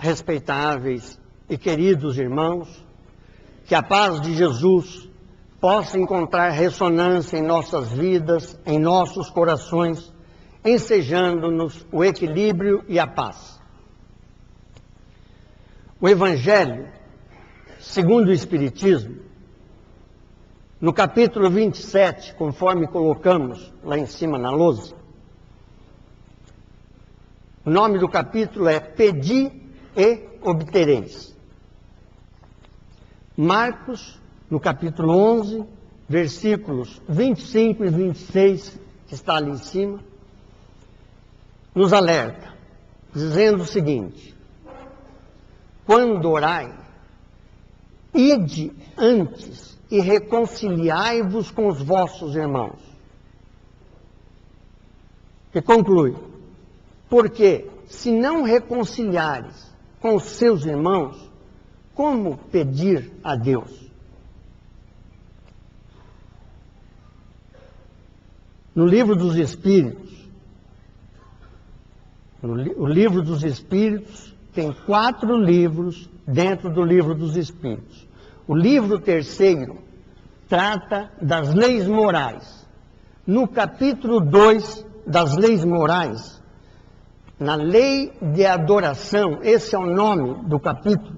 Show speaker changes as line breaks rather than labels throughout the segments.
respeitáveis e queridos irmãos, que a paz de Jesus possa encontrar ressonância em nossas vidas, em nossos corações, ensejando-nos o equilíbrio e a paz. O Evangelho, segundo o Espiritismo, no capítulo 27, conforme colocamos lá em cima na lousa, o nome do capítulo é Pedi e Obtereis. Marcos, no capítulo 11, versículos 25 e 26, que está ali em cima, nos alerta, dizendo o seguinte: quando orai, ide antes e reconciliai-vos com os vossos irmãos. E conclui: porque se não reconciliares com os seus irmãos, como pedir a Deus? No Livro dos Espíritos, o Livro dos Espíritos tem 4 livros dentro do Livro dos Espíritos. O livro 3º trata das leis morais. No capítulo 2 das leis morais, na lei de adoração, esse é o nome do capítulo,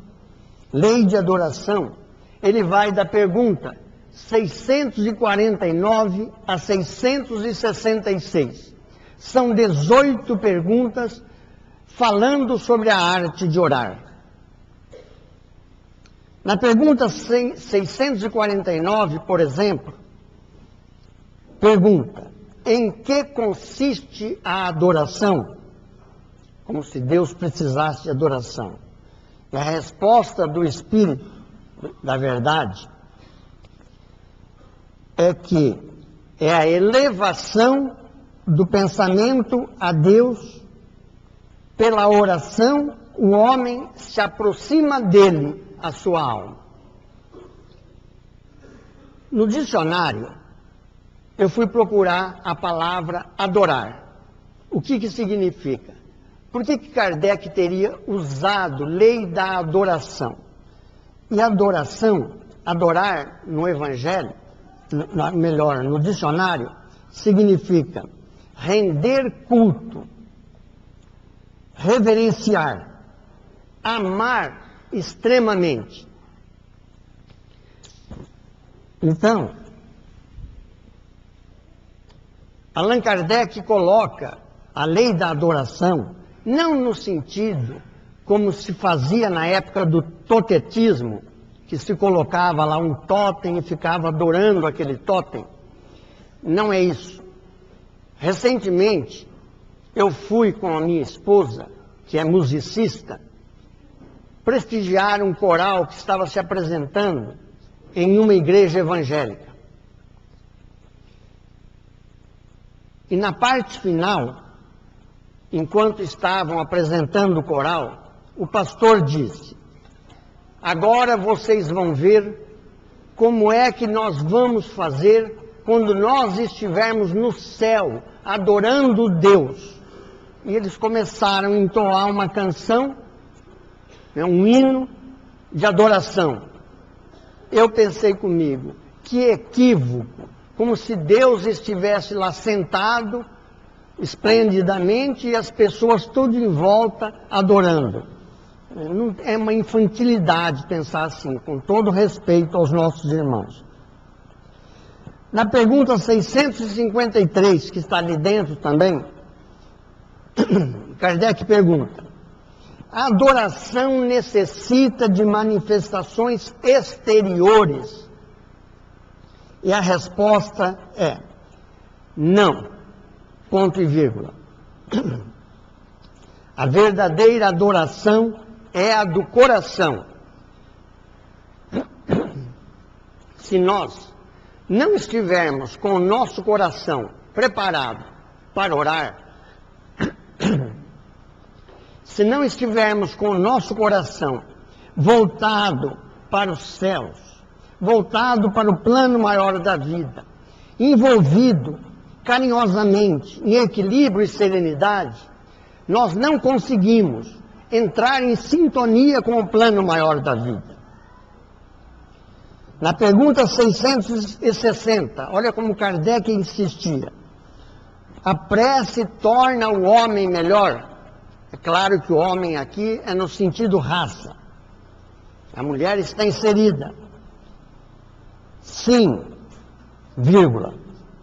lei de adoração, ele vai da pergunta 649 a 666. São 18 perguntas falando sobre a arte de orar. Na pergunta 649, por exemplo, pergunta: em que consiste a adoração? Como se Deus precisasse de adoração. E a resposta do Espírito da Verdade é que é a elevação do pensamento a Deus. Pela oração, o homem se aproxima dele, a sua alma. No dicionário, eu fui procurar a palavra adorar. O que significa? Por que Kardec teria usado lei da adoração? E adoração, adorar no Evangelho, melhor, no dicionário, significa render culto, reverenciar, amar extremamente. Então, Allan Kardec coloca a lei da adoração não no sentido como se fazia na época do totetismo, que se colocava lá um totem e ficava adorando aquele totem. Não é isso. Recentemente, eu fui com a minha esposa, que é musicista, prestigiar um coral que estava se apresentando em uma igreja evangélica. E na parte final, enquanto estavam apresentando o coral, o pastor disse: agora vocês vão ver como é que nós vamos fazer quando nós estivermos no céu, adorando Deus. E eles começaram a entoar uma canção, um hino de adoração. Eu pensei comigo, que equívoco, como se Deus estivesse lá sentado, esplendidamente, e as pessoas tudo em volta adorando. É uma infantilidade pensar assim, com todo respeito aos nossos irmãos. Na pergunta 653, que está ali dentro também, Kardec pergunta: a adoração necessita de manifestações exteriores? E a resposta é: não. Ponto e vírgula. A verdadeira adoração é a do coração. Se nós não estivermos com o nosso coração preparado para orar, se não estivermos com o nosso coração voltado para os céus, voltado para o plano maior da vida, envolvido carinhosamente em equilíbrio e serenidade, nós não conseguimos entrar em sintonia com o plano maior da vida. Na pergunta 660, olha como Kardec insistia. A prece torna o homem melhor. É claro que o homem aqui é no sentido raça. A mulher está inserida. Sim, vírgula,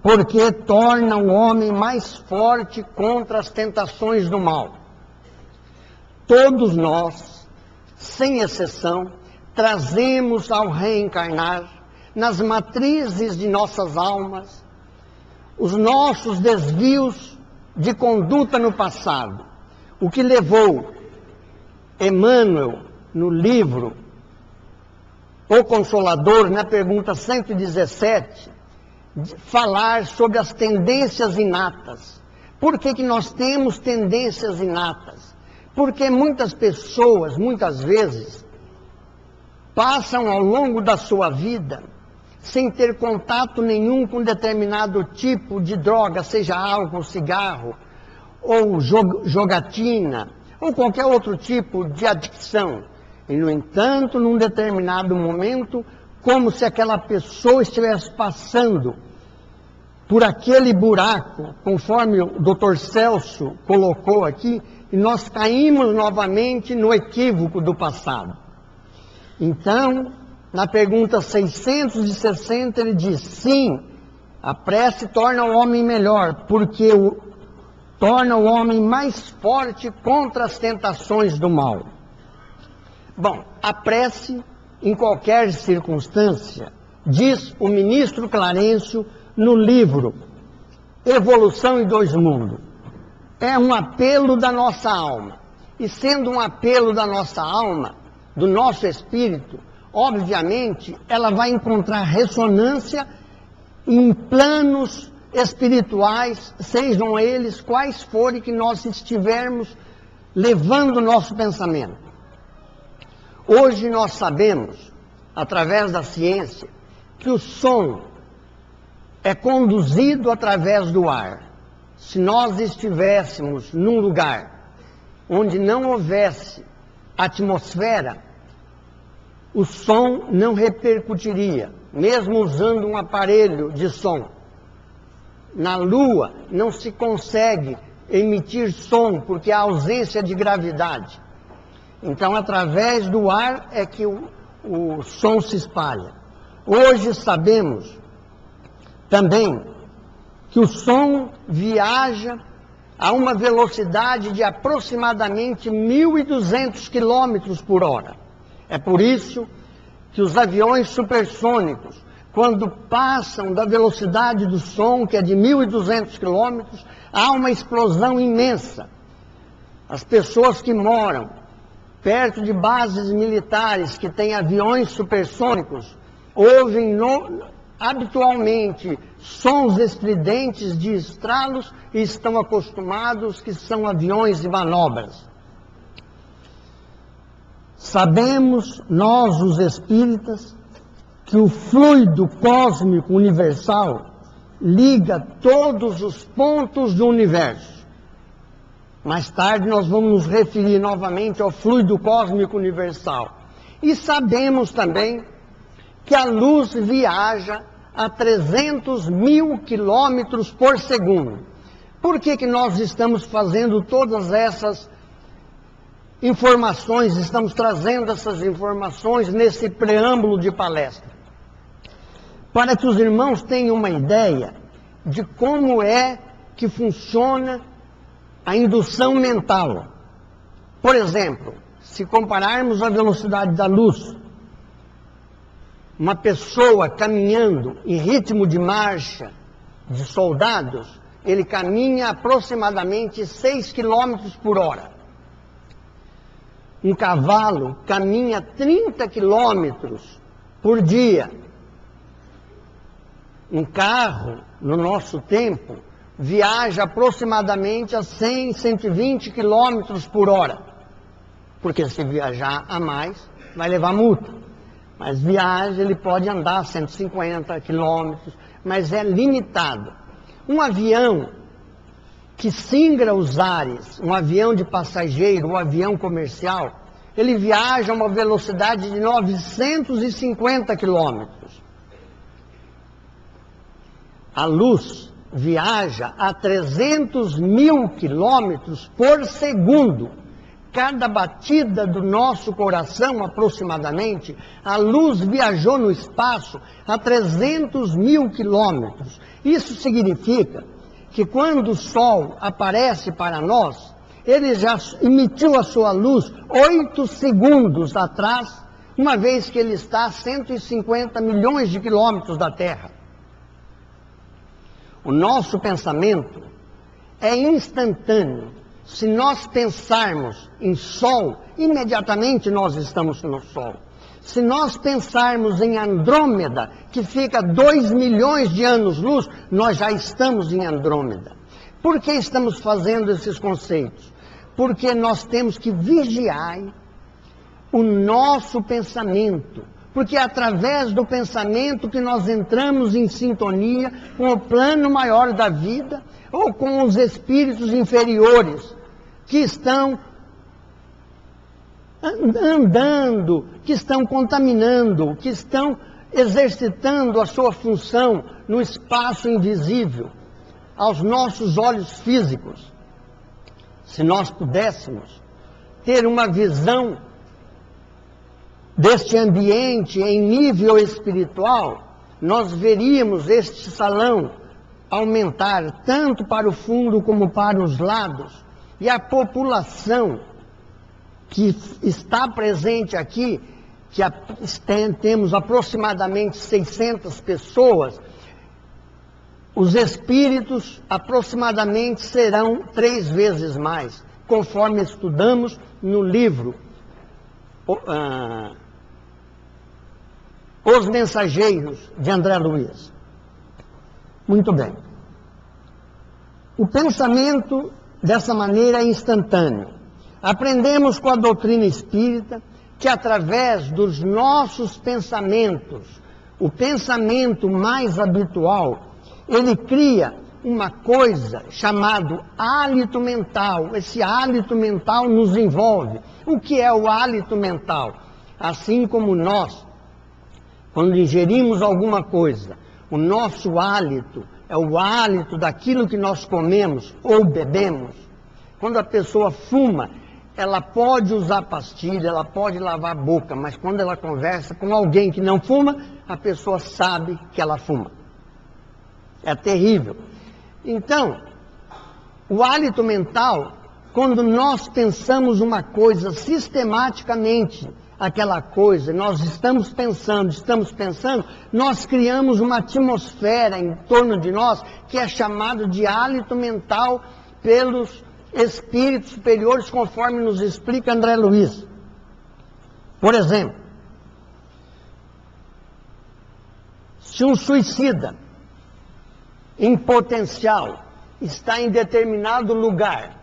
porque torna o homem mais forte contra as tentações do mal. Todos nós, sem exceção, trazemos ao reencarnar, nas matrizes de nossas almas, os nossos desvios de conduta no passado, o que levou Emmanuel, no livro O Consolador, na pergunta 117, falar sobre as tendências inatas. Por que nós temos tendências inatas? Porque muitas pessoas, muitas vezes, passam ao longo da sua vida sem ter contato nenhum com determinado tipo de droga, seja álcool, cigarro, ou jogatina, ou qualquer outro tipo de adicção. E, no entanto, num determinado momento, como se aquela pessoa estivesse passando por aquele buraco, conforme o Dr. Celso colocou aqui, e nós caímos novamente no equívoco do passado. Então, na pergunta 660, ele diz, sim, a prece torna o homem melhor, porque torna o homem mais forte contra as tentações do mal. Bom, a prece, em qualquer circunstância, diz o ministro Clarencio no livro Evolução em Dois Mundos, é um apelo da nossa alma. E sendo um apelo da nossa alma, do nosso espírito, obviamente, ela vai encontrar ressonância em planos espirituais, sejam eles quais forem que nós estivermos levando o nosso pensamento. Hoje nós sabemos, através da ciência, que o som é conduzido através do ar. Se nós estivéssemos num lugar onde não houvesse atmosfera, o som não repercutiria, mesmo usando um aparelho de som. Na Lua não se consegue emitir som, porque há ausência de gravidade. Então, através do ar é que o som se espalha. Hoje sabemos também que o som viaja a uma velocidade de aproximadamente 1.200 km por hora. É por isso que os aviões supersônicos, quando passam da velocidade do som, que é de 1.200 km, há uma explosão imensa. As pessoas que moram perto de bases militares que têm aviões supersônicos, ouvem habitualmente sons estridentes de estralos e estão acostumados que são aviões de manobras. Sabemos, nós os espíritas, que o fluido cósmico universal liga todos os pontos do universo. Mais tarde nós vamos nos referir novamente ao fluido cósmico universal. E sabemos também que a luz viaja a 300.000 km por segundo. Por que nós estamos fazendo todas essas informações, estamos trazendo essas informações nesse preâmbulo de palestra? Para que os irmãos tenham uma ideia de como é que funciona a indução mental. Por exemplo, se compararmos a velocidade da luz, uma pessoa caminhando em ritmo de marcha de soldados, ele caminha aproximadamente 6 km por hora. Um cavalo caminha 30 km por dia. Um carro, no nosso tempo, viaja aproximadamente a 100, 120 km por hora. Porque se viajar a mais, vai levar multa. Mas viaja, ele pode andar 150 km, mas é limitado. Um avião que singra os ares, um avião de passageiro, um avião comercial, ele viaja a uma velocidade de 950 quilômetros. A luz viaja a 300 mil quilômetros por segundo. Cada batida do nosso coração, aproximadamente, a luz viajou no espaço a 300 mil quilômetros. Isso significa que quando o Sol aparece para nós, ele já emitiu a sua luz 8 segundos atrás, uma vez que ele está a 150 milhões de quilômetros da Terra. O nosso pensamento é instantâneo. Se nós pensarmos em Sol, imediatamente nós estamos no Sol. Se nós pensarmos em Andrômeda, que fica a 2 milhões de anos-luz, nós já estamos em Andrômeda. Por que estamos fazendo esses conceitos? Porque nós temos que vigiar o nosso pensamento. Porque é através do pensamento que nós entramos em sintonia com o plano maior da vida, ou com os espíritos inferiores, que estão andando, que estão contaminando, que estão exercitando a sua função no espaço invisível, aos nossos olhos físicos. Se nós pudéssemos ter uma visão deste ambiente em nível espiritual, nós veríamos este salão aumentar tanto para o fundo como para os lados, e a população que está presente aqui, que temos aproximadamente 600 pessoas, os espíritos aproximadamente serão 3 vezes mais, conforme estudamos no livro Os Mensageiros, de André Luiz. Muito bem. O pensamento, dessa maneira, é instantâneo. Aprendemos com a doutrina espírita que, através dos nossos pensamentos, o pensamento mais habitual, ele cria uma coisa chamada hálito mental. Esse hálito mental nos envolve. O que é o hálito mental? Assim como nós, quando ingerimos alguma coisa, o nosso hálito é o hálito daquilo que nós comemos ou bebemos. Quando a pessoa fuma, ela pode usar pastilha, ela pode lavar a boca, mas quando ela conversa com alguém que não fuma, a pessoa sabe que ela fuma. É terrível. Então, o hálito mental, quando nós pensamos uma coisa sistematicamente, aquela coisa, nós estamos pensando, nós criamos uma atmosfera em torno de nós que é chamado de hálito mental pelos espíritos superiores, conforme nos explica André Luiz. Por exemplo, se um suicida em potencial está em determinado lugar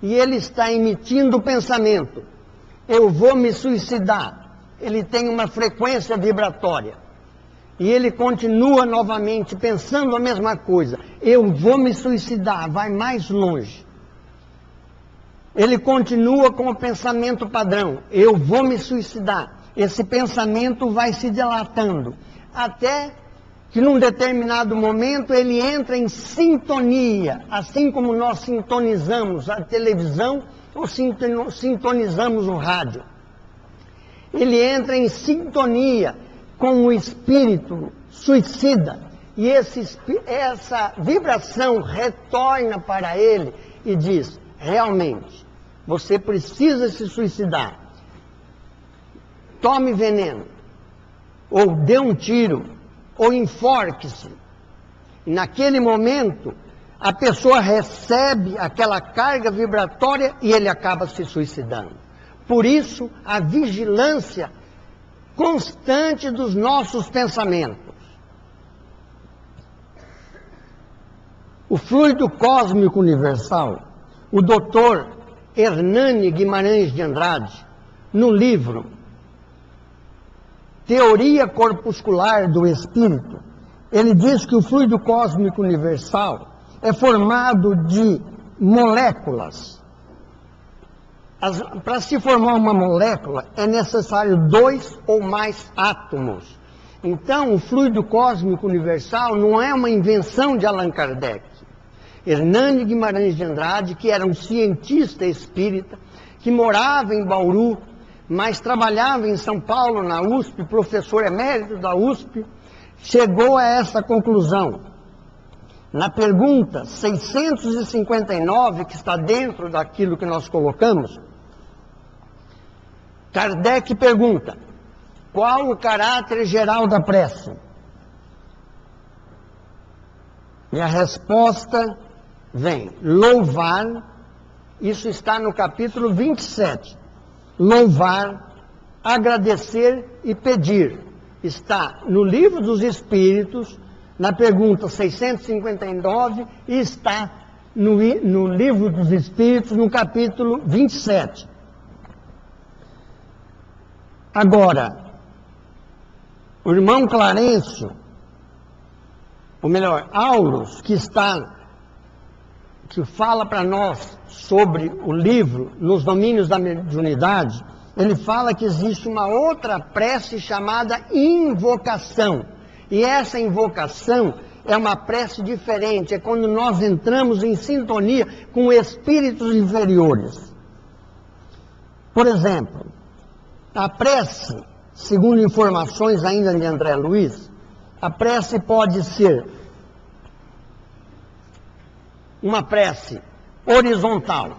e ele está emitindo o pensamento: eu vou me suicidar, ele tem uma frequência vibratória, e ele continua novamente pensando a mesma coisa: eu vou me suicidar, vai mais longe. Ele continua com o pensamento padrão: eu vou me suicidar. Esse pensamento vai se dilatando, até que num determinado momento ele entra em sintonia, assim como nós sintonizamos a televisão ou sintonizamos o rádio. Ele entra em sintonia com o espírito suicida, e essa vibração retorna para ele e diz: realmente, você precisa se suicidar. Tome veneno, ou dê um tiro, ou enforque-se. E naquele momento, a pessoa recebe aquela carga vibratória e ele acaba se suicidando. Por isso, a vigilância constante dos nossos pensamentos. O fluido cósmico universal, o Dr. Hernani Guimarães de Andrade, no livro Teoria Corpuscular do Espírito, ele diz que o fluido cósmico universal é formado de moléculas. Para se formar uma molécula, é necessário 2 ou mais átomos. Então, o fluido cósmico universal não é uma invenção de Allan Kardec. Hernani Guimarães de Andrade, que era um cientista espírita, que morava em Bauru, mas trabalhava em São Paulo, na USP, professor emérito da USP, chegou a essa conclusão. Na pergunta 659, que está dentro daquilo que nós colocamos, Kardec pergunta: qual o caráter geral da prece? E a resposta vem: louvar. Isso está no capítulo 27. Louvar, agradecer e pedir. Está no Livro dos Espíritos, na pergunta 659, e está no Livro dos Espíritos, no capítulo 27. Agora, o irmão Clarencio, ou melhor, Aulos, que fala para nós sobre o livro Nos Domínios da Mediunidade, ele fala que existe uma outra prece chamada invocação. E essa invocação é uma prece diferente, é quando nós entramos em sintonia com espíritos inferiores. Por exemplo, a prece, segundo informações ainda de André Luiz, a prece pode ser uma prece horizontal.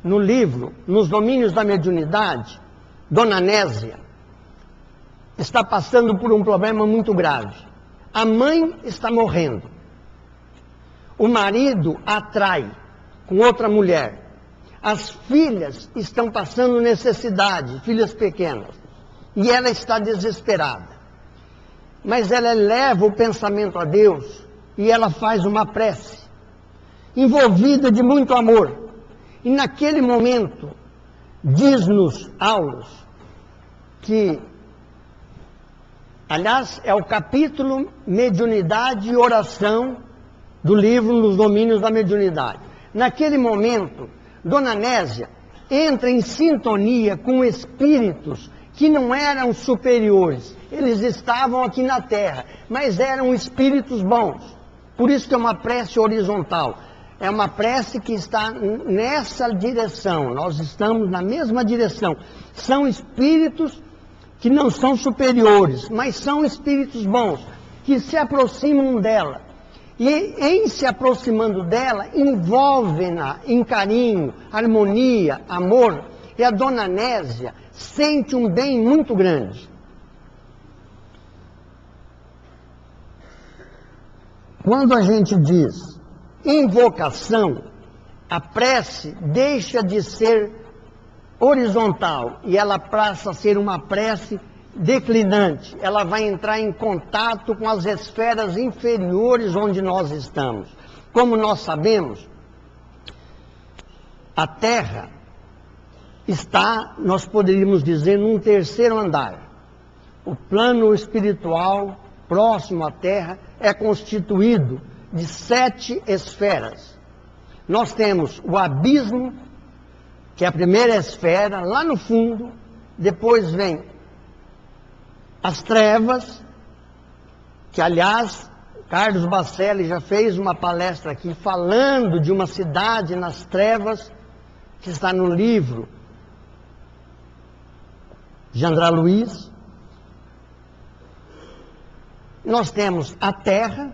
No livro, Nos Domínios da Mediunidade, Dona Nésia está passando por um problema muito grave. A mãe está morrendo. O marido a atrai com outra mulher. As filhas estão passando necessidade, filhas pequenas. E ela está desesperada. Mas ela eleva o pensamento a Deus e ela faz uma prece, envolvida de muito amor. E naquele momento, diz-nos Aulos, que, aliás, é o capítulo Mediunidade e Oração do livro Nos Domínios da Mediunidade. Naquele momento, Dona Nésia entra em sintonia com espíritos que não eram superiores. Eles estavam aqui na Terra, mas eram espíritos bons. Por isso que é uma prece horizontal. É uma prece que está nessa direção. Nós estamos na mesma direção. São espíritos que não são superiores, mas são espíritos bons, que se aproximam dela. E em se aproximando dela, envolvem-na em carinho, harmonia, amor. E a Dona Nésia sente um bem muito grande. Quando a gente diz invocação, a prece deixa de ser horizontal e ela passa a ser uma prece declinante. Ela vai entrar em contato com as esferas inferiores onde nós estamos. Como nós sabemos, a Terra está, nós poderíamos dizer, num terceiro andar. O plano espiritual próximo à Terra é constituído de 7 esferas. Nós temos o abismo, que é a primeira esfera, lá no fundo. Depois vem as trevas, que aliás, Carlos Bacelli já fez uma palestra aqui falando de uma cidade nas trevas, que está no livro de André Luiz. Nós temos a Terra,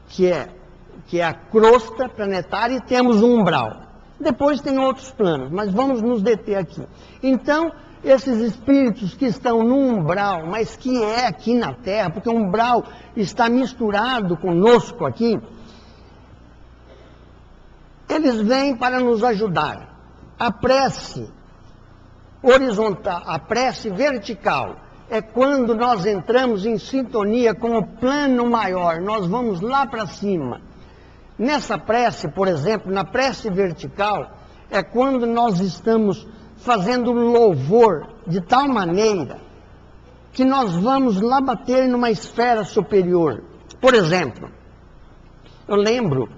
que é a crosta planetária, e temos um umbral. Depois tem outros planos, mas vamos nos deter aqui. Então, esses espíritos que estão no umbral, mas que é aqui na Terra, porque o umbral está misturado conosco aqui, eles vêm para nos ajudar. A prece horizontal, a prece vertical, é quando nós entramos em sintonia com o plano maior, nós vamos lá para cima. Nessa prece, por exemplo, na prece vertical, é quando nós estamos fazendo louvor de tal maneira que nós vamos lá bater numa esfera superior. Por exemplo, eu lembro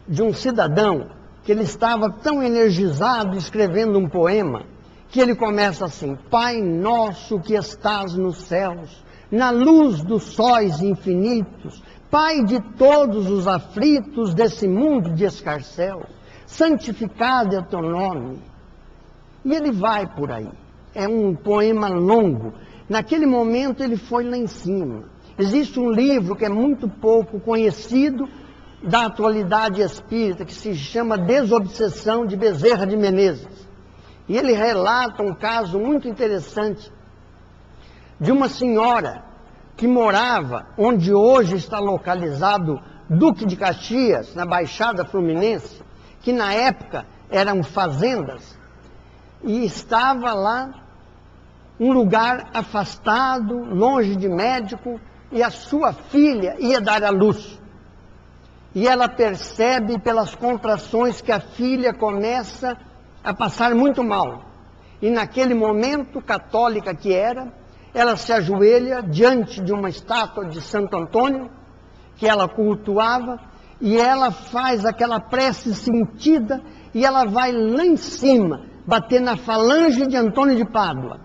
de um cidadão que ele estava tão energizado escrevendo um poema, que ele começa assim: Pai nosso que estás nos céus, na luz dos sóis infinitos, Pai de todos os aflitos desse mundo de escarcéu, santificado é o teu nome. E ele vai por aí. É um poema longo. Naquele momento ele foi lá em cima. Existe um livro que é muito pouco conhecido da atualidade espírita, que se chama Desobsessão, de Bezerra de Menezes. E ele relata um caso muito interessante de uma senhora que morava onde hoje está localizado Duque de Caxias, na Baixada Fluminense, que na época eram fazendas, e estava lá um lugar afastado, longe de médico, e a sua filha ia dar à luz. E ela percebe pelas contrações que a filha começa a passar muito mal. E naquele momento, católica que era, ela se ajoelha diante de uma estátua de Santo Antônio, que ela cultuava, e ela faz aquela prece sentida, e ela vai lá em cima, bater na falange de Antônio de Pádua.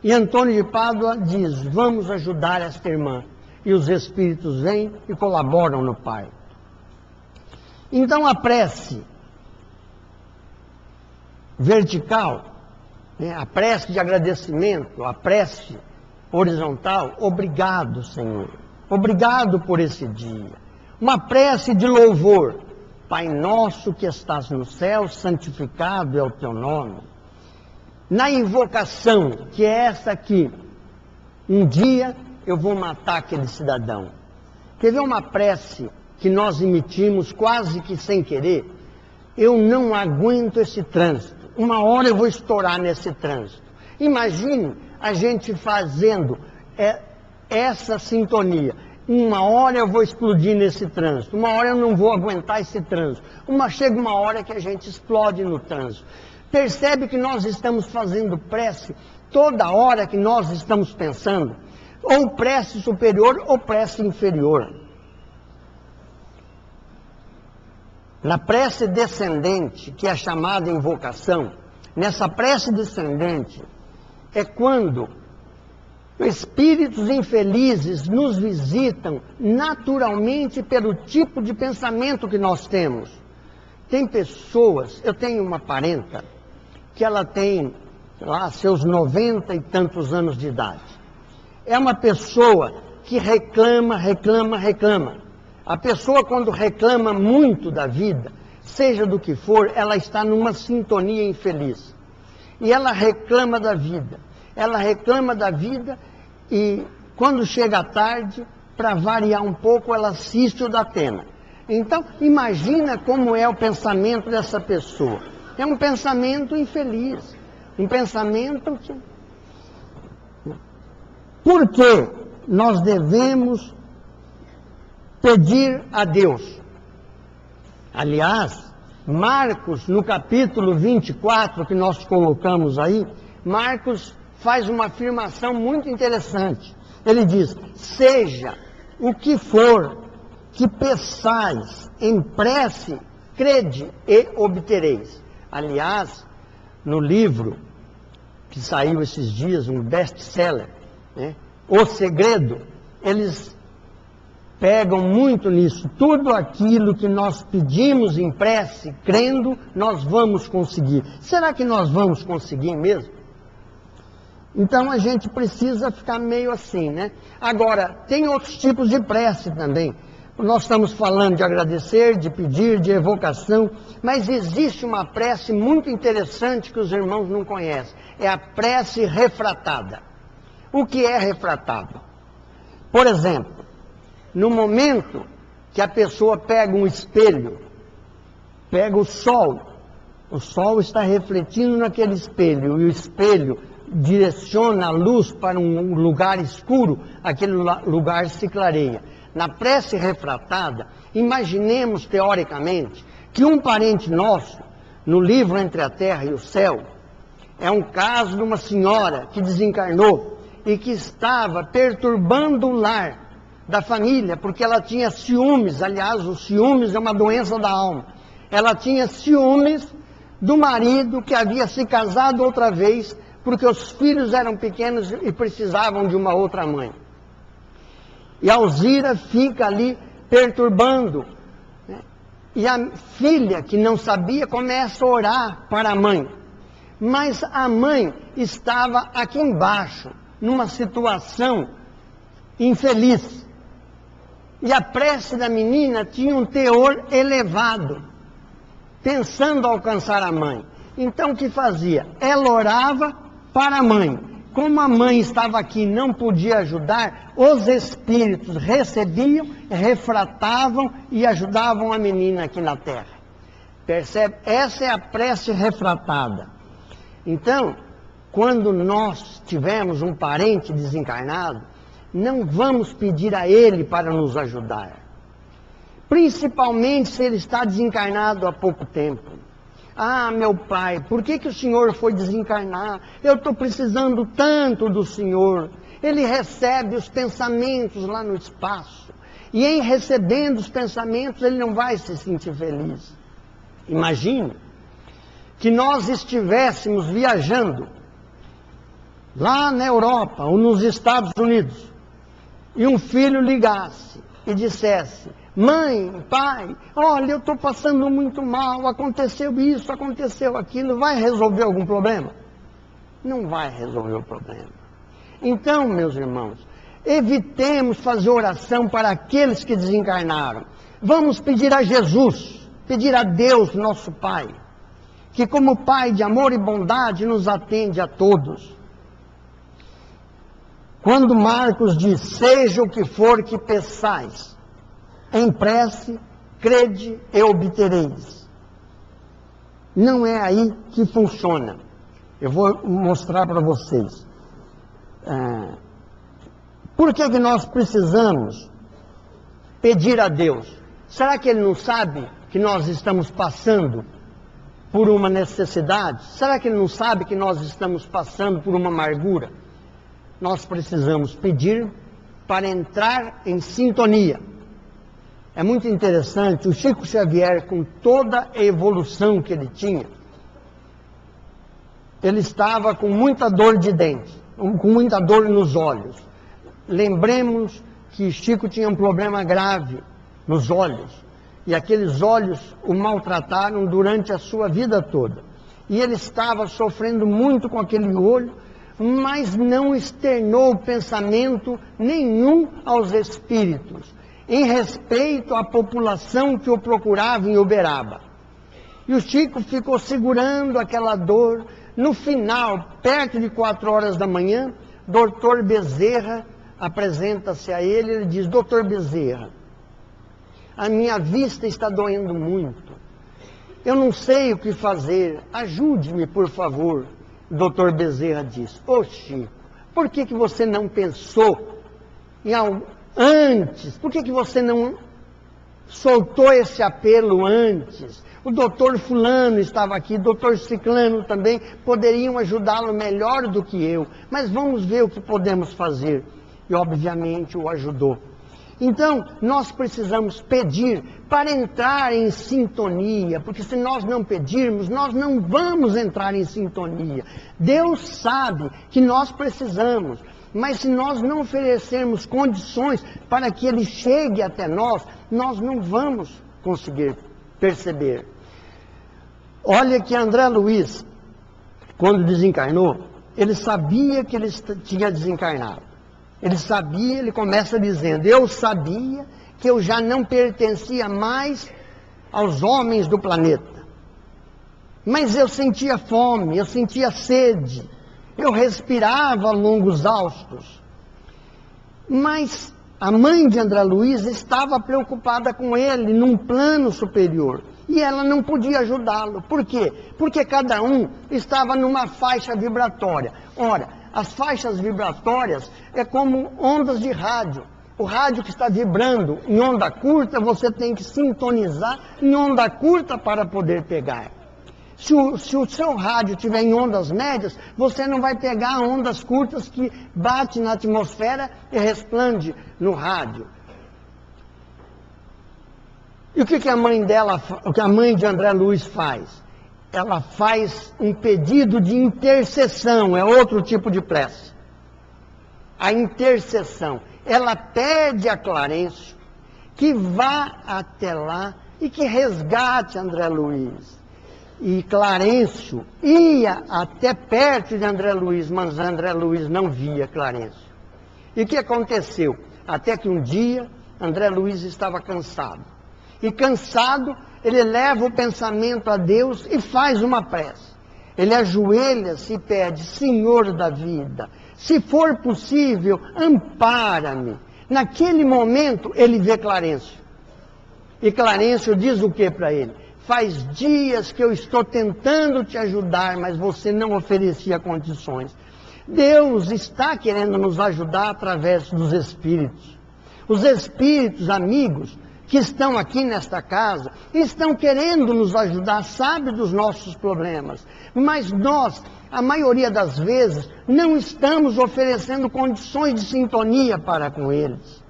E Antônio de Pádua diz: vamos ajudar esta irmã. E os espíritos vêm e colaboram no parto. Então a prece vertical, a prece de agradecimento, a prece horizontal: obrigado, Senhor, obrigado por esse dia. Uma prece de louvor: Pai nosso que estás no céu, santificado é o teu nome. Na invocação, que é essa aqui: um dia eu vou matar aquele cidadão. Quer ver uma prece que nós emitimos quase que sem querer? Eu não aguento esse trânsito, uma hora eu vou estourar nesse trânsito. Imagine a gente fazendo essa sintonia: uma hora eu vou explodir nesse trânsito, uma hora eu não vou aguentar esse trânsito, chega uma hora que a gente explode no trânsito. Percebe que nós estamos fazendo prece toda hora que nós estamos pensando, ou prece superior ou prece inferior. Na prece descendente, que é chamada invocação, nessa prece descendente é quando espíritos infelizes nos visitam naturalmente pelo tipo de pensamento que nós temos. Tem pessoas, eu tenho uma parenta que ela tem lá seus 90 e tantos anos de idade. É uma pessoa que reclama. A pessoa, quando reclama muito da vida, seja do que for, ela está numa sintonia infeliz. E ela reclama da vida. E quando chega a tarde, para variar um pouco, ela assiste o da Atena. Então, imagina como é o pensamento dessa pessoa. É um pensamento infeliz. Um pensamento que... Por que nós devemos pedir a Deus? Aliás, Marcos, no capítulo 24, que nós colocamos aí, Marcos faz uma afirmação muito interessante. Ele diz: seja o que for que peçais em prece, crede e obtereis. Aliás, no livro que saiu esses dias, um best-seller, O Segredo, eles pegam muito nisso. Tudo aquilo que nós pedimos em prece, crendo, nós vamos conseguir. Será que nós vamos conseguir mesmo? Então a gente precisa ficar meio assim, né? Agora, tem outros tipos de prece também. Nós estamos falando de agradecer, de pedir, de evocação, mas existe uma prece muito interessante que os irmãos não conhecem. É a prece refratada. O que é refratado? Por exemplo, no momento que a pessoa pega um espelho, pega o sol está refletindo naquele espelho, e o espelho direciona a luz para um lugar escuro, aquele lugar se clareia. Na prece refratada, imaginemos teoricamente que um parente nosso, no livro Entre a Terra e o Céu, é um caso de uma senhora que desencarnou e que estava perturbando o lar da família, porque ela tinha ciúmes. Aliás, os ciúmes é uma doença da alma. Ela tinha ciúmes do marido que havia se casado outra vez, porque os filhos eram pequenos e precisavam de uma outra mãe. E Alzira fica ali perturbando, né? E a filha, que não sabia, começa a orar para a mãe. Mas a mãe estava aqui embaixo, numa situação infeliz. E a prece da menina tinha um teor elevado, pensando alcançar a mãe. Então o que fazia? Ela orava para a mãe. Como a mãe estava aqui e não podia ajudar, os espíritos recebiam, refratavam e ajudavam a menina aqui na terra. Percebe? Essa é a prece refratada. Então, quando nós tivermos um parente desencarnado, não vamos pedir a ele para nos ajudar. Principalmente se ele está desencarnado há pouco tempo. Ah, meu pai, por que o senhor foi desencarnar? Eu estou precisando tanto do senhor. Ele recebe os pensamentos lá no espaço. E em recebendo os pensamentos, ele não vai se sentir feliz. Imagine que nós estivéssemos viajando lá na Europa ou nos Estados Unidos e um filho ligasse e dissesse: mãe, pai, olha, eu estou passando muito mal, aconteceu isso, aconteceu aquilo. Vai resolver algum problema? Não vai resolver o problema. Então, meus irmãos, evitemos fazer oração para aqueles que desencarnaram. Vamos pedir a Jesus, pedir a Deus, nosso Pai, que como Pai de amor e bondade nos atende a todos. Quando Marcos diz: seja o que for que peçais, em prece, crede e obtereis. Não é aí que funciona. Eu vou mostrar para vocês. Por que nós precisamos pedir a Deus? Será que Ele não sabe que nós estamos passando por uma necessidade? Será que Ele não sabe que nós estamos passando por uma amargura? Nós precisamos pedir para entrar em sintonia. É muito interessante, o Chico Xavier, com toda a evolução que ele tinha, ele estava com muita dor de dente, com muita dor nos olhos. Lembremos que Chico tinha um problema grave nos olhos, e aqueles olhos o maltrataram durante a sua vida toda. E ele estava sofrendo muito com aquele olho, mas não externou pensamento nenhum aos espíritos, em respeito à população que o procurava em Uberaba. E o Chico ficou segurando aquela dor. No final, perto de 4 horas da manhã, Dr. Bezerra apresenta-se a ele e ele diz: Dr. Bezerra, a minha vista está doendo muito. Eu não sei o que fazer. Ajude-me, por favor. Dr. Bezerra diz: ô Chico, por que você não pensou em algo antes? Por que você não soltou esse apelo antes? O doutor fulano estava aqui, doutor ciclano também, poderiam ajudá-lo melhor do que eu, mas vamos ver o que podemos fazer. E obviamente o ajudou. Então, nós precisamos pedir para entrar em sintonia, porque se nós não pedirmos, nós não vamos entrar em sintonia. Deus sabe que nós precisamos, mas se nós não oferecermos condições para que Ele chegue até nós, nós não vamos conseguir perceber. Olha que André Luiz, quando desencarnou, ele sabia que ele tinha desencarnado. Ele sabia, ele começa dizendo: eu sabia que eu já não pertencia mais aos homens do planeta. Mas eu sentia fome, eu sentia sede, eu respirava longos haustos. Mas a mãe de André Luiz estava preocupada com ele num plano superior. E ela não podia ajudá-lo. Por quê? Porque cada um estava numa faixa vibratória. Ora, as faixas vibratórias é como ondas de rádio. O rádio que está vibrando em onda curta, você tem que sintonizar em onda curta para poder pegar. Se o seu rádio estiver em ondas médias, você não vai pegar ondas curtas que bate na atmosfera e resplande no rádio. E o que a mãe dela, o que a mãe de André Luiz faz? Ela faz um pedido de intercessão, é outro tipo de prece. A intercessão. Ela pede a Clarencio que vá até lá e que resgate André Luiz. E Clarencio ia até perto de André Luiz, mas André Luiz não via Clarencio. E o que aconteceu? Até que um dia, André Luiz estava cansado. E cansado, ele leva o pensamento a Deus e faz uma prece. Ele ajoelha-se e pede: Senhor da vida, se for possível, ampara-me. Naquele momento, ele vê Clarencio. E Clarencio diz o que para ele? Faz dias que eu estou tentando te ajudar, mas você não oferecia condições. Deus está querendo nos ajudar através dos espíritos. Os espíritos amigos que estão aqui nesta casa, estão querendo nos ajudar, sabe dos nossos problemas. Mas nós, a maioria das vezes, não estamos oferecendo condições de sintonia para com eles.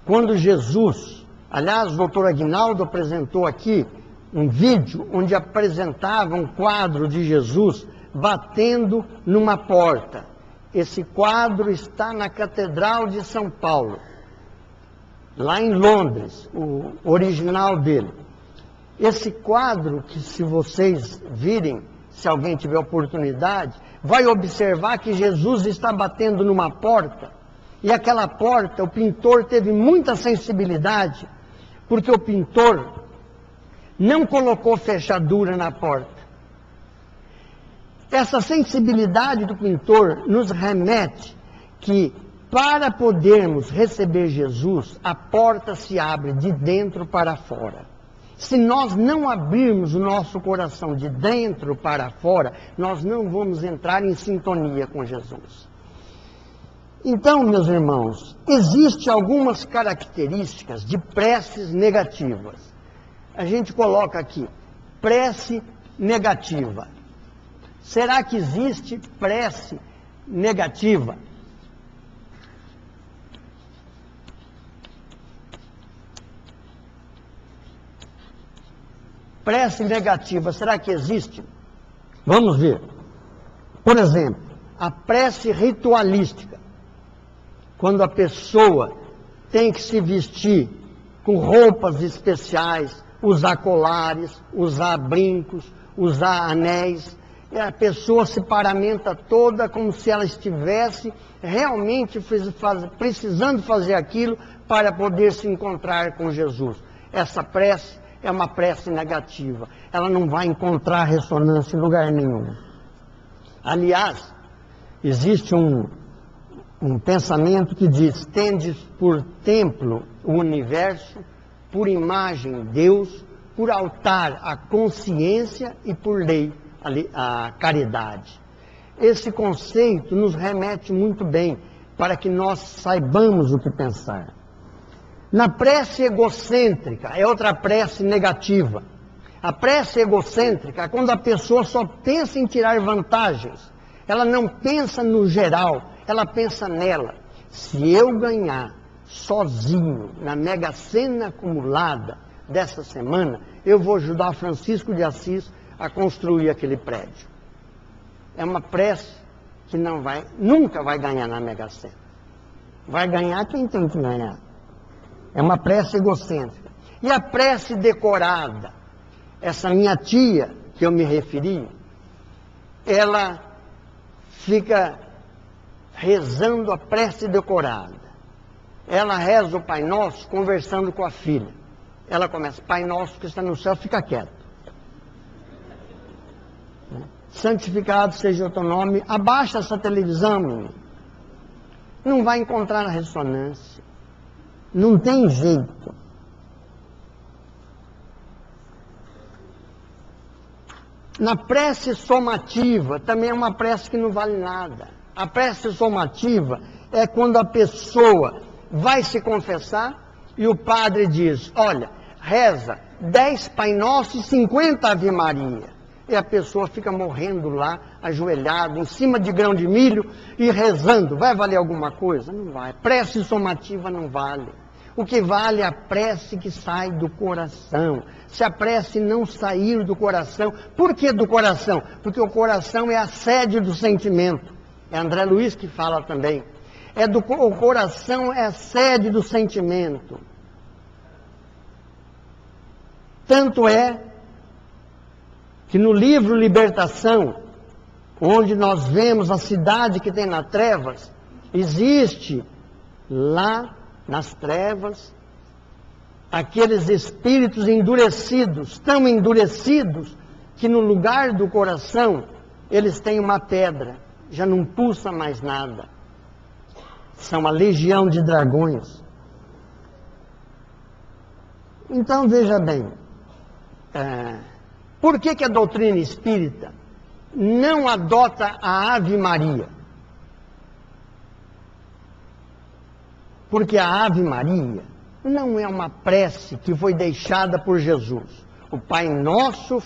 Quando Jesus, aliás, o doutor Aguinaldo apresentou aqui um vídeo onde apresentava um quadro de Jesus batendo numa porta. Esse quadro está na Catedral de São Paulo, lá em Londres, o original dele. Esse quadro, que se vocês virem, se alguém tiver oportunidade, vai observar que Jesus está batendo numa porta, e aquela porta, o pintor teve muita sensibilidade, porque o pintor não colocou fechadura na porta. Essa sensibilidade do pintor nos remete que, para podermos receber Jesus, a porta se abre de dentro para fora. Se nós não abrirmos o nosso coração de dentro para fora, nós não vamos entrar em sintonia com Jesus. Então, meus irmãos, existem algumas características de preces negativas. A gente coloca aqui, prece negativa. Será que existe prece negativa? Prece negativa, será que existe? Vamos ver. Por exemplo, a prece ritualística. Quando a pessoa tem que se vestir com roupas especiais, usar colares, usar brincos, usar anéis, e a pessoa se paramenta toda como se ela estivesse realmente precisando fazer aquilo para poder se encontrar com Jesus. Essa prece é uma prece negativa. Ela não vai encontrar ressonância em lugar nenhum. Aliás, existe um pensamento que diz: tendes por templo o universo, por imagem Deus, por altar a consciência e por lei a caridade. Esse conceito nos remete muito bem para que nós saibamos o que pensar. Na prece egocêntrica, é outra prece negativa. A prece egocêntrica é quando a pessoa só pensa em tirar vantagens. Ela não pensa no geral, ela pensa nela. Se eu ganhar sozinho na Mega Sena acumulada dessa semana, eu vou ajudar Francisco de Assis a construir aquele prédio. É uma prece que nunca vai ganhar na Mega Sena. Vai ganhar quem tem que ganhar. É uma prece egocêntrica. E a prece decorada? Essa minha tia, que eu me referi, ela fica rezando a prece decorada. Ela reza o Pai Nosso conversando com a filha. Ela começa: Pai Nosso que está no céu, fica quieto. Santificado seja o teu nome. Abaixa essa televisão, menino. Não vai encontrar a ressonância. Não tem jeito. Na prece somativa, também é uma prece que não vale nada. A prece somativa é quando a pessoa vai se confessar e o padre diz: olha, reza 10 Pai Nosso e 50 Ave Maria. E a pessoa fica morrendo lá, ajoelhado, em cima de grão de milho e rezando. Vai valer alguma coisa? Não vai. Prece somativa não vale. O que vale é a prece que sai do coração. Se a prece não sair do coração, por que do coração? Porque o coração é a sede do sentimento. É André Luiz que fala também. O coração é a sede do sentimento. Tanto é que no livro Libertação, onde nós vemos a cidade que tem nas trevas, existe lá nas trevas aqueles espíritos endurecidos, tão endurecidos, que no lugar do coração eles têm uma pedra, já não pulsa mais nada. São a legião de dragões. Então veja bem, por que a doutrina espírita não adota a Ave Maria? Porque a Ave Maria não é uma prece que foi deixada por Jesus. O Pai Nosso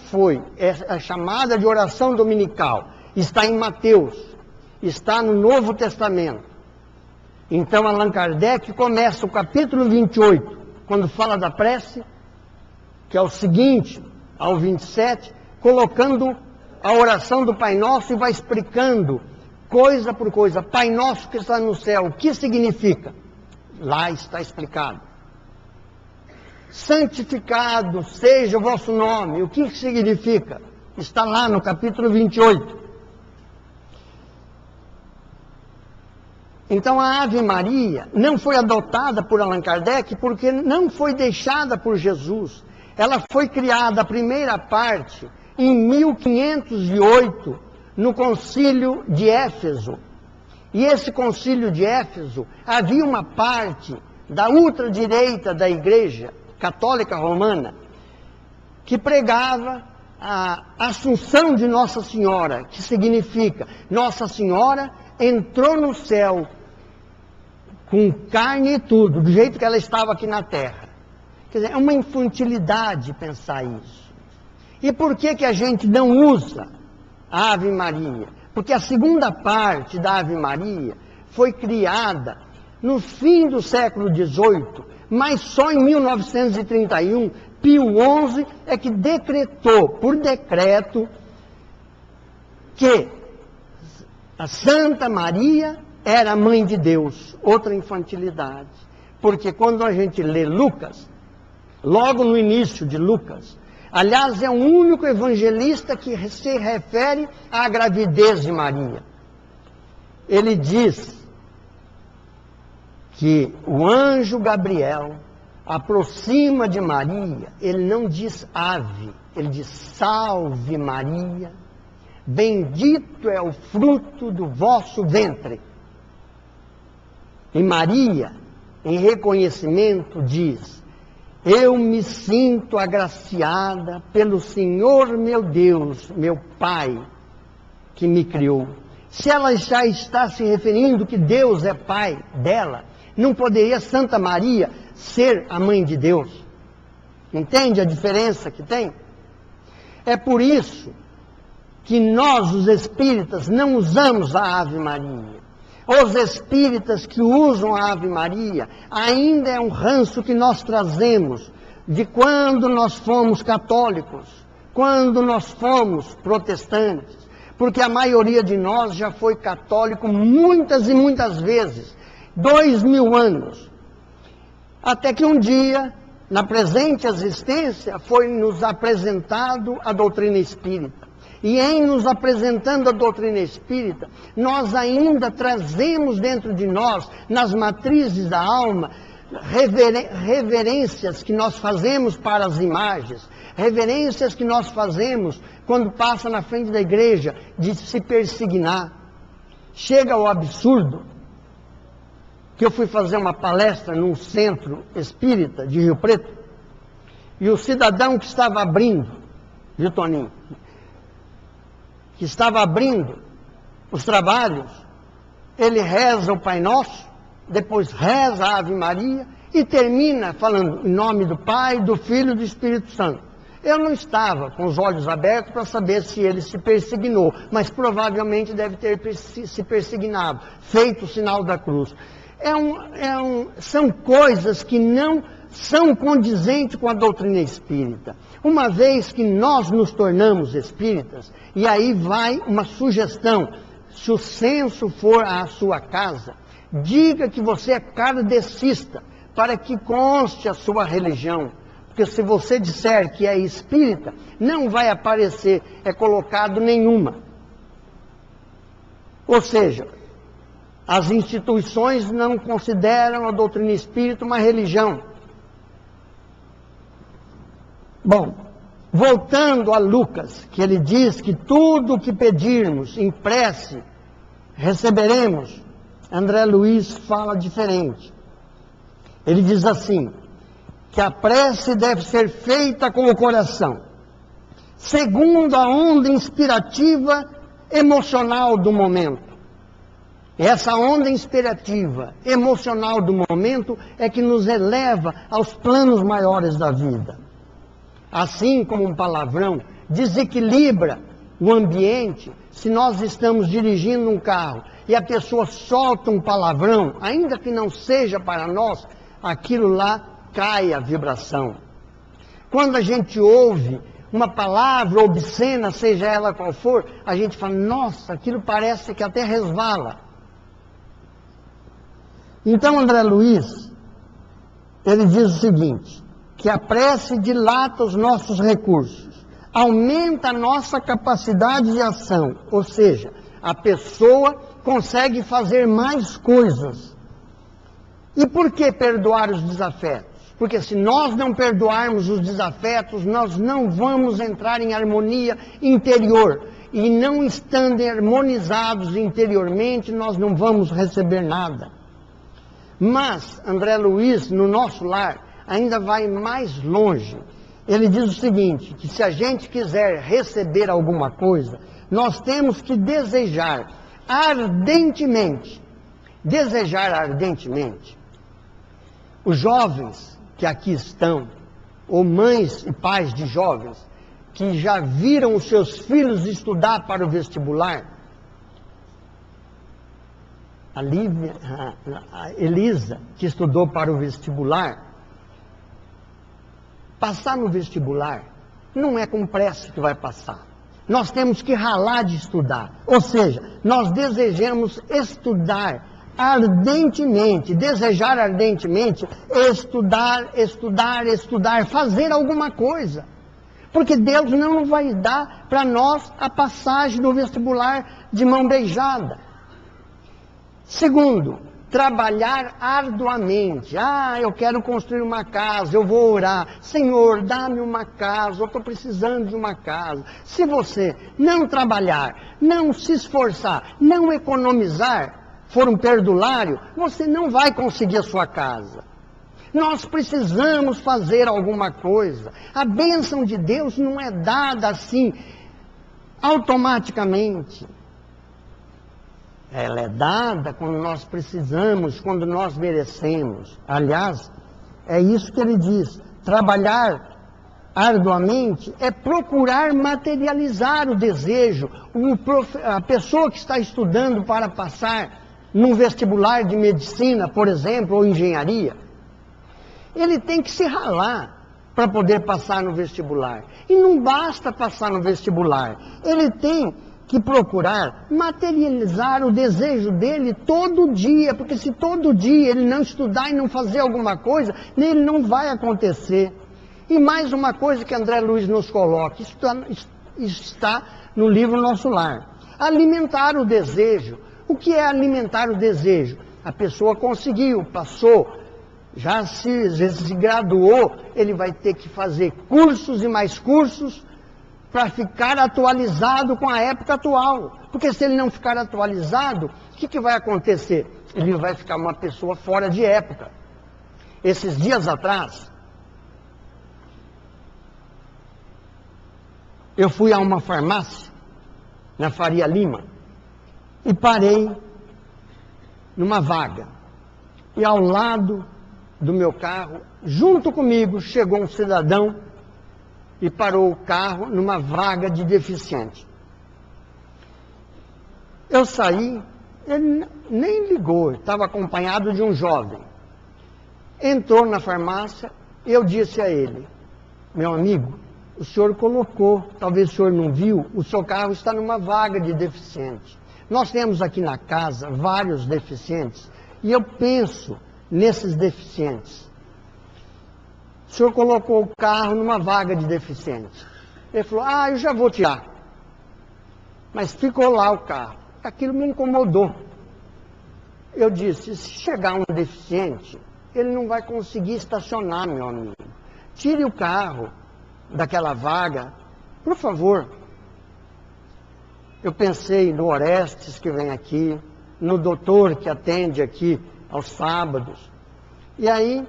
é a chamada de oração dominical. Está em Mateus, está no Novo Testamento. Então Allan Kardec começa o capítulo 28, quando fala da prece, que é o seguinte, ao 27, colocando a oração do Pai Nosso e vai explicando coisa por coisa. Pai Nosso que está no céu, o que significa? Lá está explicado. Santificado seja o vosso nome, o que significa? Está lá no capítulo 28. Então a Ave Maria não foi adotada por Allan Kardec porque não foi deixada por Jesus. Ela foi criada, a primeira parte, em 1508, no concílio de Éfeso. E esse concílio de Éfeso, havia uma parte da ultradireita da Igreja Católica Romana que pregava a Assunção de Nossa Senhora, que significa Nossa Senhora entrou no céu com carne e tudo, do jeito que ela estava aqui na terra. Quer dizer, é uma infantilidade pensar isso. E por que a gente não usa a Ave Maria? Porque a segunda parte da Ave Maria foi criada no fim do século XVIII, mas só em 1931, Pio XI é que decretou, por decreto, que a Santa Maria era a mãe de Deus. Outra infantilidade. Porque quando a gente lê Lucas, logo no início de Lucas, aliás, é o único evangelista que se refere à gravidez de Maria. Ele diz que o anjo Gabriel aproxima de Maria, ele não diz ave, ele diz salve Maria, bendito é o fruto do vosso ventre. E Maria, em reconhecimento, diz: eu me sinto agraciada pelo Senhor meu Deus, meu Pai, que me criou. Se ela já está se referindo que Deus é Pai dela, não poderia Santa Maria ser a mãe de Deus? Entende a diferença que tem? É por isso que nós, os espíritas, não usamos a Ave Maria. Os espíritas que usam a Ave Maria, ainda é um ranço que nós trazemos de quando nós fomos católicos, quando nós fomos protestantes, porque a maioria de nós já foi católico muitas e muitas vezes, 2000 anos, até que um dia, na presente existência, foi nos apresentado a doutrina espírita. E em nos apresentando a doutrina espírita, nós ainda trazemos dentro de nós, nas matrizes da alma, reverências que nós fazemos para as imagens, reverências que nós fazemos quando passa na frente da igreja, de se persignar. Chega ao absurdo que eu fui fazer uma palestra num centro espírita de Rio Preto, e o cidadão que estava abrindo, viu, Toninho? Que estava abrindo os trabalhos, ele reza o Pai Nosso, depois reza a Ave Maria, E termina falando em nome do Pai, do Filho e do Espírito Santo. Eu não estava com os olhos abertos para saber se ele se persignou, mas provavelmente deve ter se persignado, feito o sinal da cruz. São coisas que não são condizentes com a doutrina espírita. Uma vez que nós nos tornamos espíritas, e aí vai uma sugestão, se o censo for à sua casa, diga que você é kardecista, para que conste a sua religião. Porque se você disser que é espírita, não vai aparecer, colocado nenhuma. Ou seja, as instituições não consideram a doutrina espírita uma religião. Bom, voltando a Lucas, que ele diz que tudo o que pedirmos em prece, receberemos, André Luiz fala diferente. Ele diz assim, que a prece deve ser feita com o coração, segundo a onda inspirativa emocional do momento. Essa onda inspirativa emocional do momento é que nos eleva aos planos maiores da vida. Assim como um palavrão desequilibra o ambiente, se nós estamos dirigindo um carro e a pessoa solta um palavrão, ainda que não seja para nós, aquilo lá cai a vibração. Quando a gente ouve uma palavra obscena, seja ela qual for, a gente fala, nossa, aquilo parece que até resvala. Então André Luiz, ele diz o seguinte, que a prece dilata os nossos recursos, aumenta a nossa capacidade de ação, ou seja, a pessoa consegue fazer mais coisas. E por que perdoar os desafetos? Porque se nós não perdoarmos os desafetos, nós não vamos entrar em harmonia interior. E não estando harmonizados interiormente, nós não vamos receber nada. Mas André Luiz, no nosso lar, ainda vai mais longe. Ele diz o seguinte, que se a gente quiser receber alguma coisa, nós temos que desejar ardentemente. Desejar ardentemente. Os jovens que aqui estão, ou mães e pais de jovens, que já viram os seus filhos estudar para o vestibular, a Elisa, que estudou para o vestibular, passar no vestibular não é com pressa que vai passar. Nós temos que ralar de estudar. Ou seja, nós desejamos estudar ardentemente, desejar ardentemente, estudar, fazer alguma coisa. Porque Deus não vai dar para nós a passagem do vestibular de mão beijada. Segundo, trabalhar arduamente. Eu quero construir uma casa, eu vou orar. Senhor, dá-me uma casa, eu estou precisando de uma casa. Se você não trabalhar, não se esforçar, não economizar, for um perdulário, você não vai conseguir a sua casa. Nós precisamos fazer alguma coisa. A bênção de Deus não é dada assim, automaticamente. Ela é dada quando nós precisamos, quando nós merecemos. Aliás, é isso que ele diz. Trabalhar arduamente é procurar materializar o desejo. A pessoa que está estudando para passar num vestibular de medicina, por exemplo, ou engenharia, ele tem que se ralar para poder passar no vestibular. E não basta passar no vestibular. Ele tem que procurar materializar o desejo dele todo dia, porque se todo dia ele não estudar e não fazer alguma coisa, nele não vai acontecer. E mais uma coisa que André Luiz nos coloca, isso está no livro Nosso Lar. Alimentar o desejo. O que é alimentar o desejo? A pessoa conseguiu, passou, já se graduou, ele vai ter que fazer cursos e mais cursos para ficar atualizado com a época atual. Porque se ele não ficar atualizado, o que vai acontecer? Ele vai ficar uma pessoa fora de época. Esses dias atrás, eu fui a uma farmácia, na Faria Lima, e parei numa vaga. E ao lado do meu carro, junto comigo chegou um cidadão e parou o carro numa vaga de deficiente. Eu saí, ele nem ligou, estava acompanhado de um jovem. Entrou na farmácia, eu disse a ele: meu amigo, o senhor colocou, talvez o senhor não viu, o seu carro está numa vaga de deficiente. Nós temos aqui na casa vários deficientes, e eu penso nesses deficientes. O senhor colocou o carro numa vaga de deficiente. Ele falou: eu já vou tirar. Mas ficou lá o carro. Aquilo me incomodou. Eu disse: se chegar um deficiente, ele não vai conseguir estacionar, meu amigo. Tire o carro daquela vaga, por favor. Eu pensei no Orestes que vem aqui, no doutor que atende aqui aos sábados. E aí,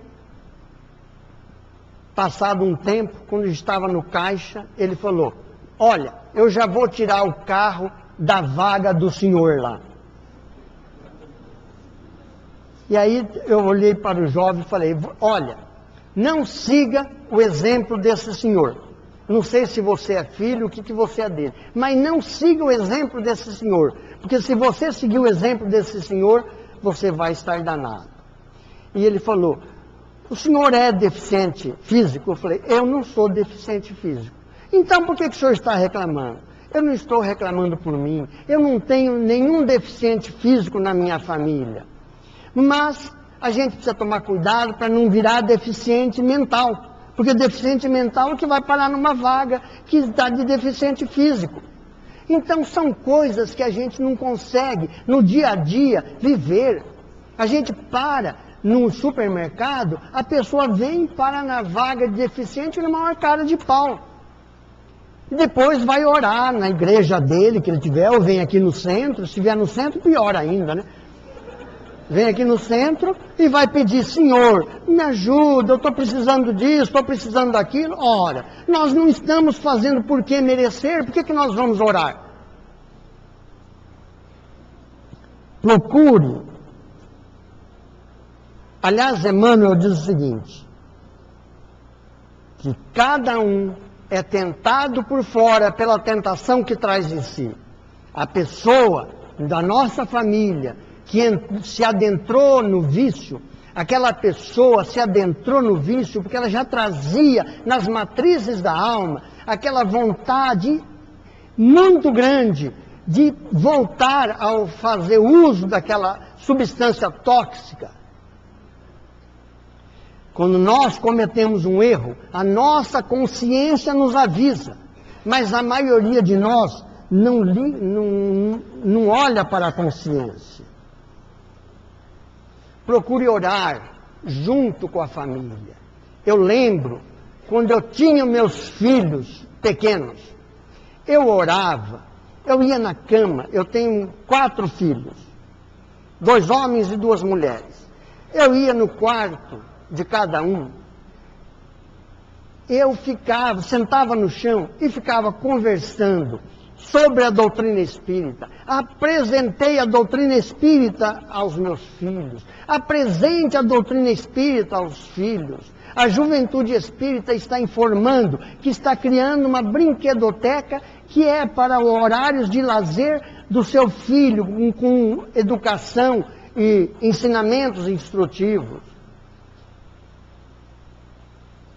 passado um tempo, quando estava no caixa, ele falou: olha, eu já vou tirar o carro da vaga do senhor lá. E aí eu olhei para o jovem e falei: olha, não siga o exemplo desse senhor. Não sei se você é filho, o que você é dele, mas não siga o exemplo desse senhor, porque se você seguir o exemplo desse senhor, você vai estar danado. E ele falou: o senhor é deficiente físico? Eu falei: eu não sou deficiente físico. Então por que o senhor está reclamando? Eu não estou reclamando por mim, eu não tenho nenhum deficiente físico na minha família. Mas a gente precisa tomar cuidado para não virar deficiente mental. Porque deficiente mental é que vai parar numa vaga que está de deficiente físico. Então são coisas que a gente não consegue no dia a dia viver. A gente para no supermercado, a pessoa vem e para na vaga de deficiente na maior cara de pau. E depois vai orar na igreja dele, que ele tiver, ou vem aqui no centro. Se vier no centro, pior ainda, né? Vem aqui no centro e vai pedir: Senhor, me ajuda, eu estou precisando disso, estou precisando daquilo. Ora, nós não estamos fazendo por que merecer, por que nós vamos orar? Procure. Aliás, Emmanuel diz o seguinte: que cada um é tentado por fora pela tentação que traz em si. A pessoa da nossa família que se adentrou no vício, aquela pessoa se adentrou no vício porque ela já trazia nas matrizes da alma aquela vontade muito grande de voltar ao fazer uso daquela substância tóxica. Quando nós cometemos um erro, a nossa consciência nos avisa, mas a maioria de nós não olha para a consciência. Procure orar junto com a família. Eu lembro, quando eu tinha meus filhos pequenos, eu orava, eu ia na cama. Eu tenho 4 filhos, 2 homens e 2 mulheres. Eu ia no quarto de cada um, eu sentava no chão e ficava conversando sobre a doutrina espírita. Apresentei a doutrina espírita aos meus filhos. Apresente a doutrina espírita aos filhos. A juventude espírita está informando que está criando uma brinquedoteca que é para horários de lazer do seu filho, com educação e ensinamentos instrutivos.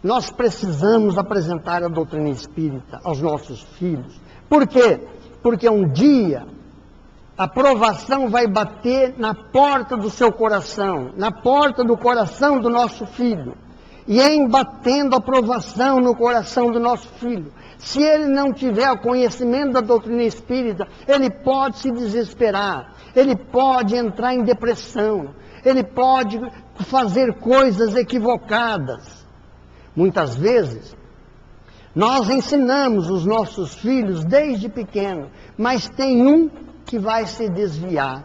Nós precisamos apresentar a doutrina espírita aos nossos filhos. Por quê? Porque um dia a provação vai bater na porta do seu coração, na porta do coração do nosso filho. E em batendo a provação no coração do nosso filho, se ele não tiver o conhecimento da doutrina espírita, ele pode se desesperar, ele pode entrar em depressão, ele pode fazer coisas equivocadas. Muitas vezes, nós ensinamos os nossos filhos desde pequeno, mas tem um que vai se desviar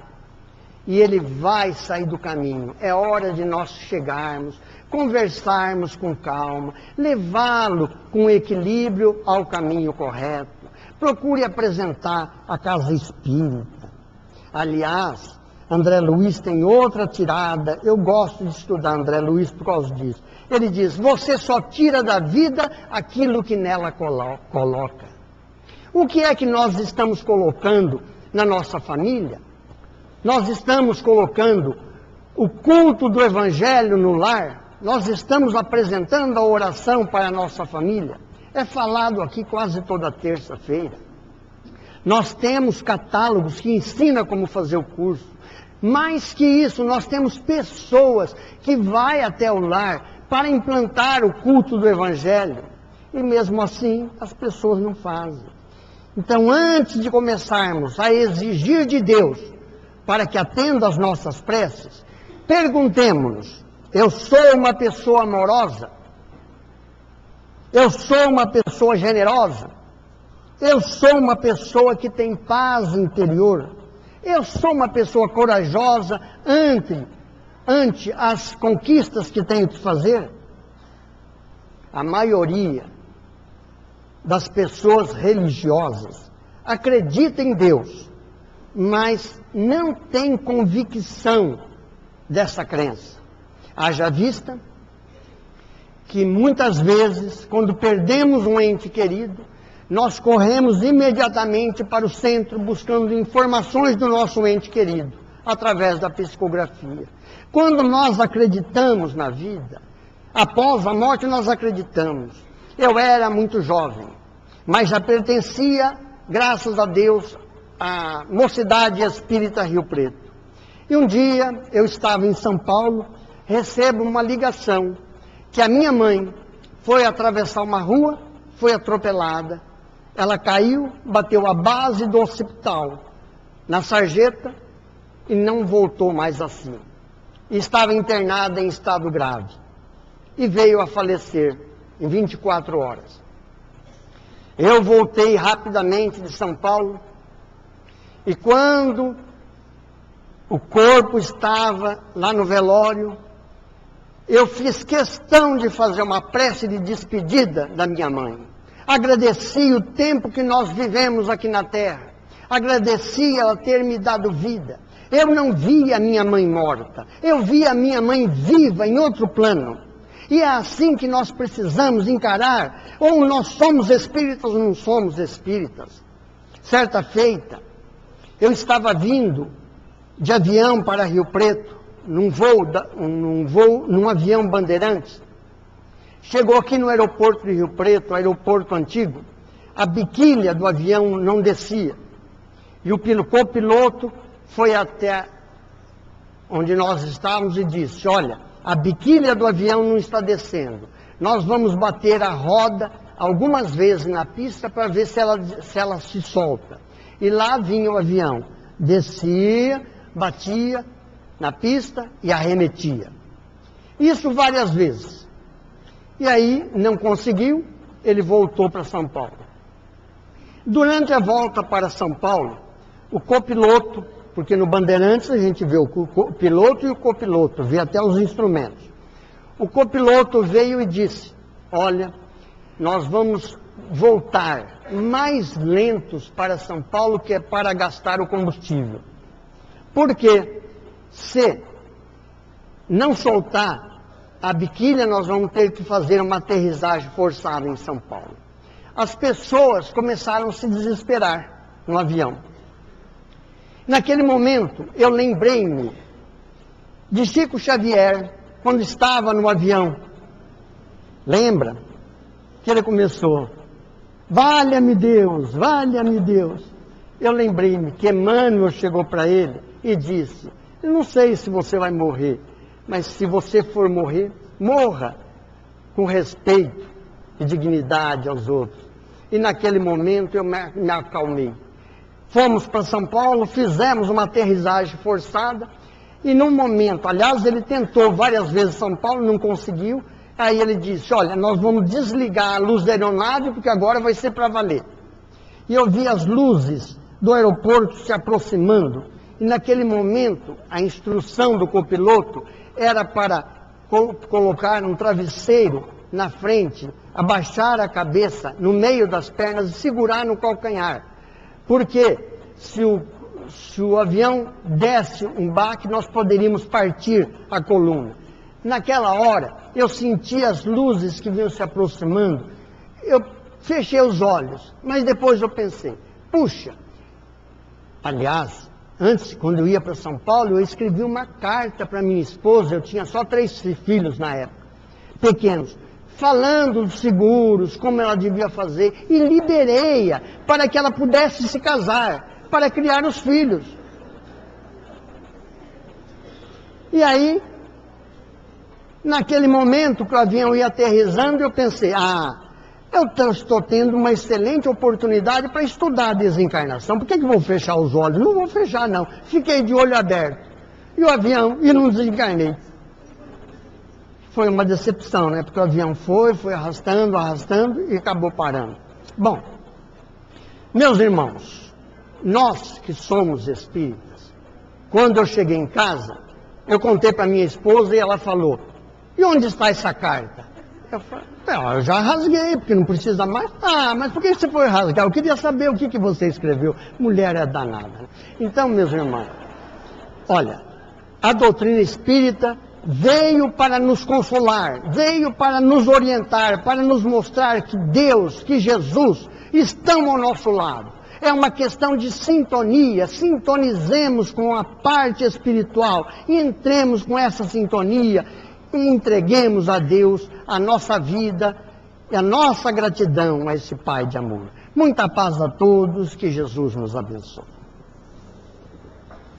e ele vai sair do caminho. É hora de nós chegarmos, conversarmos com calma, levá-lo com equilíbrio ao caminho correto. Procure apresentar a casa espírita. Aliás, André Luiz tem outra tirada, eu gosto de estudar André Luiz por causa disso. Ele diz, você só tira da vida aquilo que nela coloca. O que é que nós estamos colocando na nossa família? Nós estamos colocando o culto do Evangelho no lar, nós estamos apresentando a oração para a nossa família. É falado aqui quase toda terça-feira. Nós temos catálogos que ensinam como fazer o curso. Mais que isso, nós temos pessoas que vão até o lar para implantar o culto do Evangelho. E mesmo assim, as pessoas não fazem. Então, antes de começarmos a exigir de Deus para que atenda às nossas preces, perguntemos-nos, eu sou uma pessoa amorosa? Eu sou uma pessoa generosa? Eu sou uma pessoa que tem paz interior? Eu sou uma pessoa corajosa ante as conquistas que tenho que fazer? A maioria das pessoas religiosas acredita em Deus, mas não tem convicção dessa crença. Haja vista que muitas vezes, quando perdemos um ente querido, nós corremos imediatamente para o centro buscando informações do nosso ente querido, através da psicografia. Quando nós acreditamos na vida, após a morte nós acreditamos. Eu era muito jovem, mas já pertencia, graças a Deus, à Mocidade Espírita Rio Preto. E um dia, eu estava em São Paulo, recebo uma ligação, que a minha mãe foi atravessar uma rua, foi atropelada, ela caiu, bateu a base do hospital, na sarjeta, e não voltou mais assim. Estava internada em estado grave. E veio a falecer em 24 horas. Eu voltei rapidamente de São Paulo, e quando o corpo estava lá no velório, eu fiz questão de fazer uma prece de despedida da minha mãe. Agradeci o tempo que nós vivemos aqui na terra. Agradeci ela ter me dado vida. Eu não vi a minha mãe morta. Eu vi a minha mãe viva em outro plano. E é assim que nós precisamos encarar. Ou nós somos espíritas ou não somos espíritas. Certa feita, eu estava vindo de avião para Rio Preto, num avião Bandeirantes. Chegou aqui no aeroporto de Rio Preto, aeroporto antigo, a biquília do avião não descia. E o copiloto foi até onde nós estávamos e disse, olha, a biquília do avião não está descendo. Nós vamos bater a roda algumas vezes na pista para ver se ela se solta. E lá vinha o avião, descia, batia na pista e arremetia. Isso várias vezes. E aí, não conseguiu, ele voltou para São Paulo. Durante a volta para São Paulo, o copiloto, porque no Bandeirantes a gente vê o piloto e o copiloto, vê até os instrumentos. O copiloto veio e disse, olha, nós vamos voltar mais lentos para São Paulo, que é para gastar o combustível. Porque se não soltar a biquília, nós vamos ter que fazer uma aterrissagem forçada em São Paulo. As pessoas começaram a se desesperar no avião. Naquele momento, eu lembrei-me de Chico Xavier, quando estava no avião. Lembra? Que ele começou, valha-me Deus, valha-me Deus. Eu lembrei-me que Emmanuel chegou para ele e disse, eu não sei se você vai morrer, mas se você for morrer, morra com respeito e dignidade aos outros. E naquele momento eu me acalmei. Fomos para São Paulo, fizemos uma aterrissagem forçada, e num momento, aliás, ele tentou várias vezes São Paulo, não conseguiu, aí ele disse, olha, nós vamos desligar a luz da aeronave, porque agora vai ser para valer. E eu vi as luzes do aeroporto se aproximando, e naquele momento, a instrução do copiloto era para colocar um travesseiro na frente, abaixar a cabeça no meio das pernas e segurar no calcanhar. Porque se se o avião desse um baque, nós poderíamos partir a coluna. Naquela hora, eu senti as luzes que vinham se aproximando. Eu fechei os olhos, mas depois eu pensei, puxa, aliás, antes, quando eu ia para São Paulo, eu escrevi uma carta para minha esposa, eu tinha só 3 filhos na época, pequenos, falando dos seguros, como ela devia fazer, e liberei-a para que ela pudesse se casar, para criar os filhos. E aí, naquele momento que o avião ia aterrissando, eu pensei, eu estou tendo uma excelente oportunidade para estudar a desencarnação. Por que vou fechar os olhos? Não vou fechar, não. Fiquei de olho aberto. E o avião, e não desencarnei. Foi uma decepção, né? Porque o avião foi arrastando, e acabou parando. Bom, meus irmãos, nós que somos espíritas, quando eu cheguei em casa, eu contei para minha esposa e ela falou, e onde está essa carta? Eu falei, eu já rasguei, porque não precisa mais. Mas por que você foi rasgar? Eu queria saber o que você escreveu. Mulher é danada. Então, meus irmãos, olha, a doutrina espírita veio para nos consolar, veio para nos orientar, para nos mostrar que Deus, que Jesus estão ao nosso lado. É uma questão de sintonia, sintonizemos com a parte espiritual, e entremos com essa sintonia e entreguemos a Deus a nossa vida e a nossa gratidão a esse Pai de amor. Muita paz a todos, que Jesus nos abençoe.